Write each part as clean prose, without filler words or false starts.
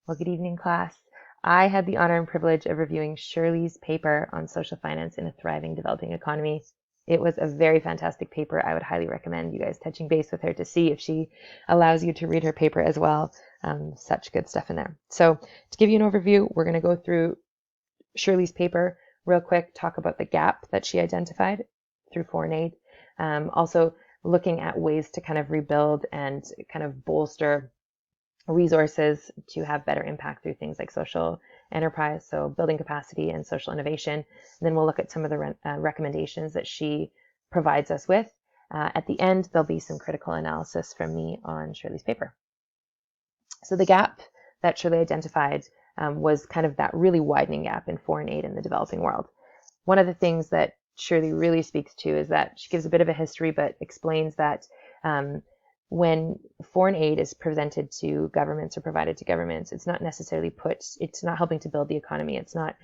Well, good evening, class. I had the honor and privilege of reviewing Shirley's paper on social finance in a thriving developing economy. It was a very fantastic paper. I would highly recommend you guys touching base with her to see if she allows you to read her paper as well. Such good stuff in there. So to give you an overview, we're going to go through Shirley's paper real quick, talk about the gap that she identified through foreign aid. Also looking at ways to kind of rebuild and kind of bolster resources to have better impact through things like social enterprise, so building capacity and social innovation. And then we'll look at some of the recommendations that she provides us with. At the end, there'll be some critical analysis from me on Shirley's paper. So the gap that Shirley identified was kind of that really widening gap in foreign aid in the developing world. One of the things that Shirley really speaks to is that she gives a bit of a history, but explains that when foreign aid is presented to governments or provided to governments, it's not necessarily it's not helping to build the economy. It's not,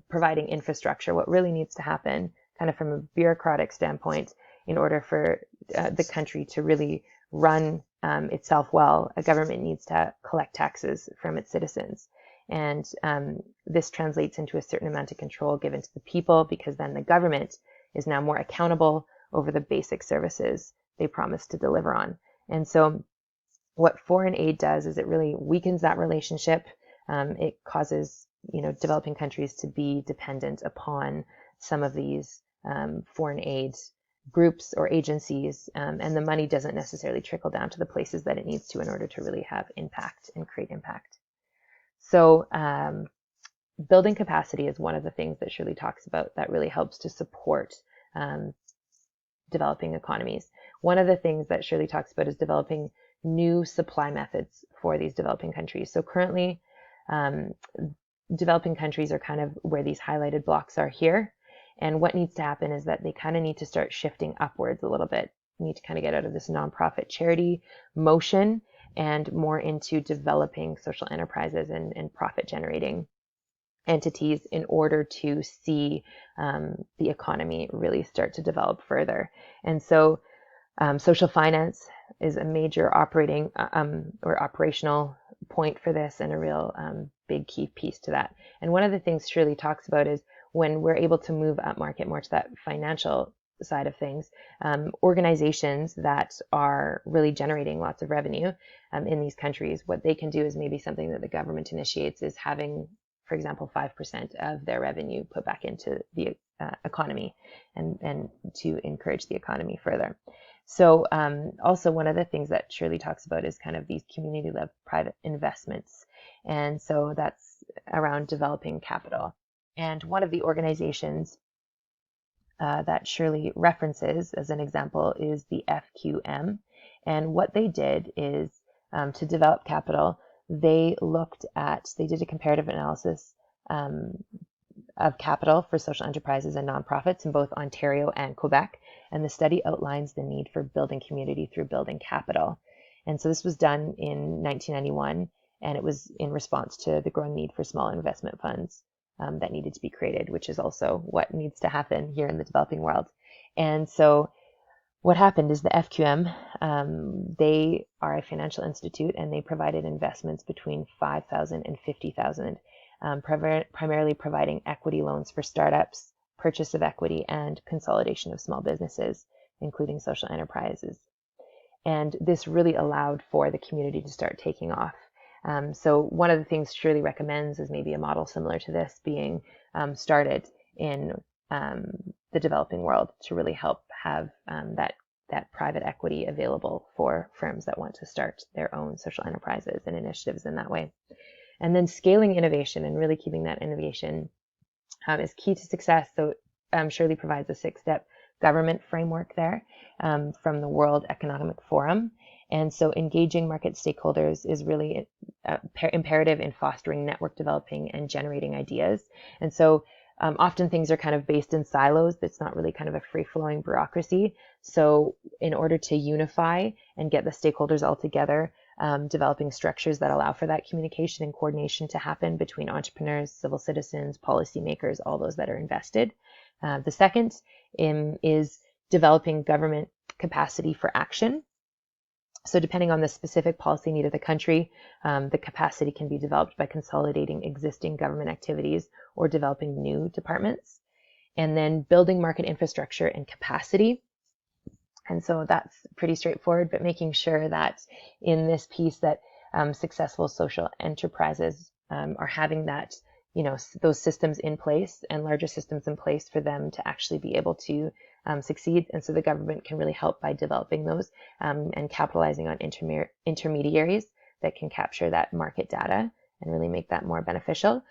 providing infrastructure. What really needs to happen, kind of from a bureaucratic standpoint, in order for the country to really run itself well, a government needs to collect taxes from its citizens. And this translates into a certain amount of control given to the people, because then the government is now more accountable over the basic services they promise to deliver on. And so what foreign aid does is it really weakens that relationship. It causes, developing countries to be dependent upon some of these foreign aid groups or agencies, and the money doesn't necessarily trickle down to the places that it needs to in order to really have impact and create impact. So building capacity is one of the things that Shirley talks about that really helps to support developing economies. One of the things that Shirley talks about is developing new supply methods for these developing countries. So currently, developing countries are kind of where these highlighted blocks are here. And what needs to happen is that they kind of need to start shifting upwards a little bit. We need to kind of get out of this nonprofit charity motion and more into developing social enterprises and profit generating entities in order to see the economy really start to develop further. And so social finance is a major operating or operational point for this, and a real big key piece to that. And one of the things Shirley talks about is when we're able to move up market more to that financial side of things, organizations that are really generating lots of revenue in these countries, what they can do is maybe something that the government initiates is having, for example, 5% of their revenue put back into the economy and to encourage the economy further. So also one of the things that Shirley talks about is kind of these community-led private investments. And so that's around developing capital. And one of the organizations that Shirley references as an example is the FQM. And what they did is to develop capital, they did a comparative analysis of capital for social enterprises and nonprofits in both Ontario and Quebec. And the study outlines the need for building community through building capital. And so this was done in 1991, and it was in response to the growing need for small investment funds that needed to be created, which is also what needs to happen here in the developing world. And so what happened is the FQM, they are a financial institute, and they provided investments between 5,000 and 50,000, primarily providing equity loans for startups, purchase of equity, and consolidation of small businesses, including social enterprises. And this really allowed for the community to start taking off. So one of the things Shirley recommends is maybe a model similar to this being started in the developing world to really help have that private equity available for firms that want to start their own social enterprises and initiatives in that way. And then scaling innovation and really keeping that innovation is key to success. So Shirley provides a 6-step government framework there from the World Economic Forum. And so engaging market stakeholders is really imperative in fostering network developing and generating ideas. And so often things are kind of based in silos. It's not really kind of a free-flowing bureaucracy. So in order to unify and get the stakeholders all together, developing structures that allow for that communication and coordination to happen between entrepreneurs, civil citizens, policymakers, all those that are invested. The second is developing government capacity for action. So depending on the specific policy need of the country, the capacity can be developed by consolidating existing government activities or developing new departments. And then building market infrastructure and capacity. And so that's pretty straightforward, but making sure that in this piece that successful social enterprises are having that, those systems in place and larger systems in place for them to actually be able to succeed. And so the government can really help by developing those and capitalizing on intermediaries that can capture that market data and really make that more beneficial.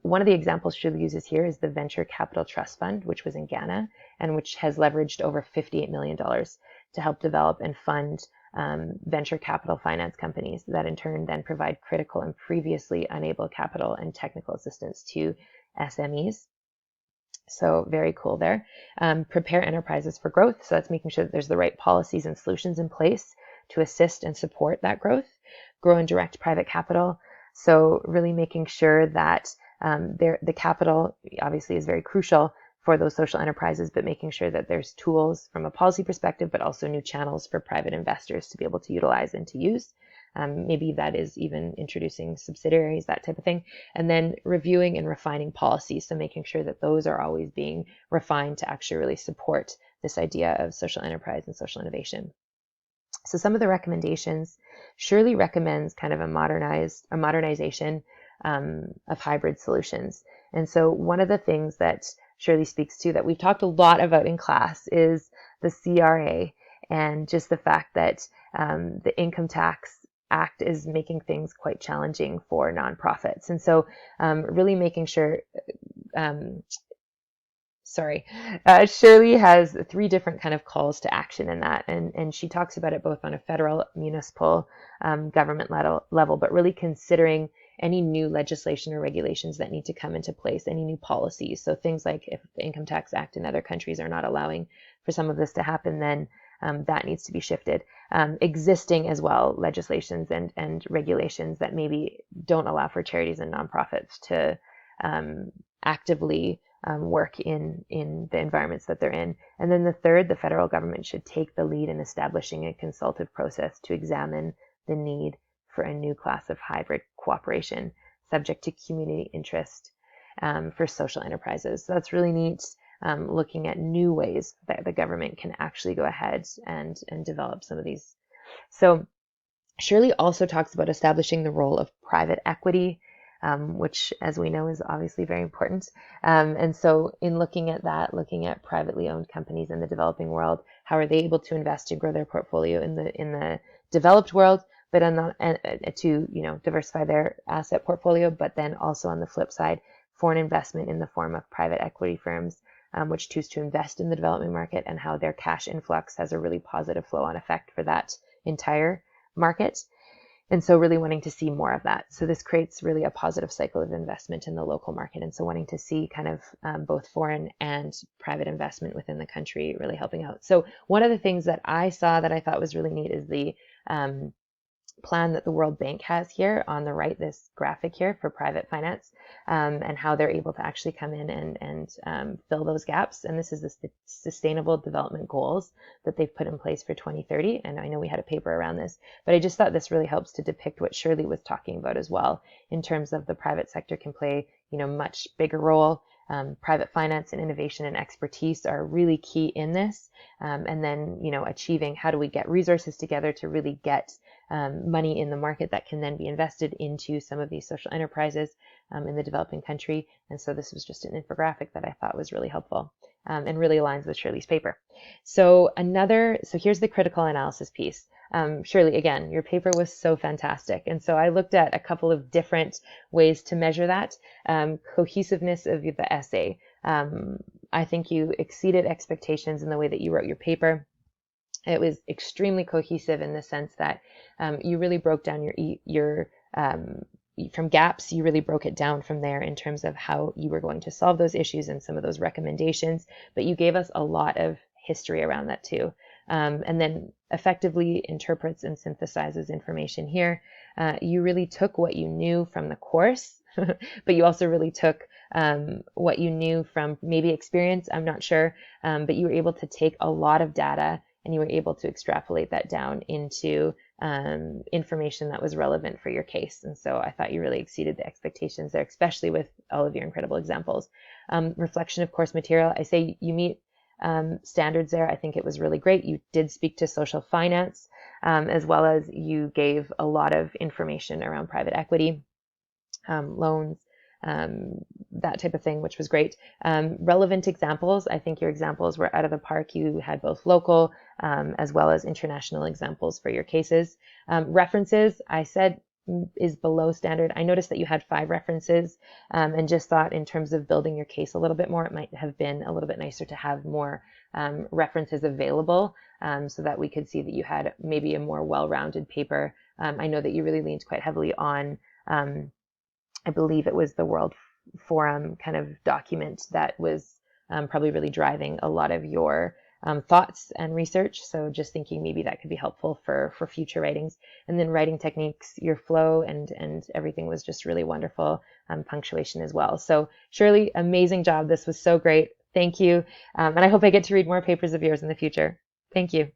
One of the examples Shirley uses here is the Venture Capital Trust Fund, which was in Ghana and which has leveraged over $58 million to help develop and fund venture capital finance companies that in turn then provide critical and previously unable capital and technical assistance to SMEs. So very cool there. Prepare enterprises for growth. So that's making sure that there's the right policies and solutions in place to assist and support that growth. Grow and direct private capital. So really making sure that the capital obviously is very crucial for those social enterprises, but making sure that there's tools from a policy perspective, but also new channels for private investors to be able to utilize and to use. Maybe that is even introducing subsidiaries, that type of thing. And then reviewing and refining policies. So making sure that those are always being refined to actually really support this idea of social enterprise and social innovation. So some of the recommendations, Shirley recommends kind of a modernization of hybrid solutions. And so one of the things that Shirley speaks to that we've talked a lot about in class is the CRA and just the fact that the Income Tax Act is making things quite challenging for nonprofits. And so really making sure, Shirley has 3 different kind of calls to action in that. And she talks about it both on a federal, municipal, government level, but really considering any new legislation or regulations that need to come into place, any new policies. So things like if the Income Tax Act in other countries are not allowing for some of this to happen, then that needs to be shifted. Existing as well legislations and regulations that maybe don't allow for charities and nonprofits to actively work in the environments that they're in. And then the third, the federal government should take the lead in establishing a consultative process to examine the need for a new class of hybrid cooperation subject to community interest for social enterprises. So that's really neat, looking at new ways that the government can actually go ahead and develop some of these. So Shirley also talks about establishing the role of private equity, which, as we know, is obviously very important. And so in looking at that, looking at privately owned companies in the developing world, how are they able to invest to grow their portfolio in the developed world, but to diversify their asset portfolio, but then also on the flip side, foreign investment in the form of private equity firms, which choose to invest in the development market, and how their cash influx has a really positive flow-on effect for that entire market. And so really wanting to see more of that. So this creates really a positive cycle of investment in the local market. And so wanting to see kind of both foreign and private investment within the country really helping out. So one of the things that I saw that I thought was really neat is the plan that the World Bank has here on the right, this graphic here for private finance, and how they're able to actually come in and fill those gaps. And this is the Sustainable Development Goals that they've put in place for 2030. And I know we had a paper around this, but I just thought this really helps to depict what Shirley was talking about as well, in terms of the private sector can play, much bigger role. Private finance and innovation and expertise are really key in this. And then, achieving how do we get resources together to really get money in the market that can then be invested into some of these social enterprises in the developing country. And so this was just an infographic that I thought was really helpful and really aligns with Shirley's paper. So here's the critical analysis piece. Shirley, again, your paper was so fantastic. And so I looked at a couple of different ways to measure that. Cohesiveness of the essay. I think you exceeded expectations in the way that you wrote your paper. It was extremely cohesive in the sense that you really broke down your from gaps, you really broke it down from there in terms of how you were going to solve those issues and some of those recommendations. But you gave us a lot of history around that too. And then effectively interprets and synthesizes information here. You really took what you knew from the course, but you also really took what you knew from maybe experience, I'm not sure, but you were able to take a lot of data and you were able to extrapolate that down into information that was relevant for your case. And so I thought you really exceeded the expectations there, especially with all of your incredible examples. Reflection of course material, I say you meet standards there. I think it was really great. You did speak to social finance, as well as you gave a lot of information around private equity, loans, that type of thing, which was great. Relevant examples, I think your examples were out of the park. You had both local as well as international examples for your cases. References, I said, is below standard. I noticed that you had 5 references and just thought in terms of building your case a little bit more, it might have been a little bit nicer to have more references available so that we could see that you had maybe a more well-rounded paper. I know that you really leaned quite heavily on I believe it was the World Forum kind of document that was probably really driving a lot of your thoughts and research. So just thinking maybe that could be helpful for future writings. And then writing techniques, your flow and everything was just really wonderful. Punctuation as well. So Shirley, amazing job. This was so great. Thank you. And I hope I get to read more papers of yours in the future. Thank you.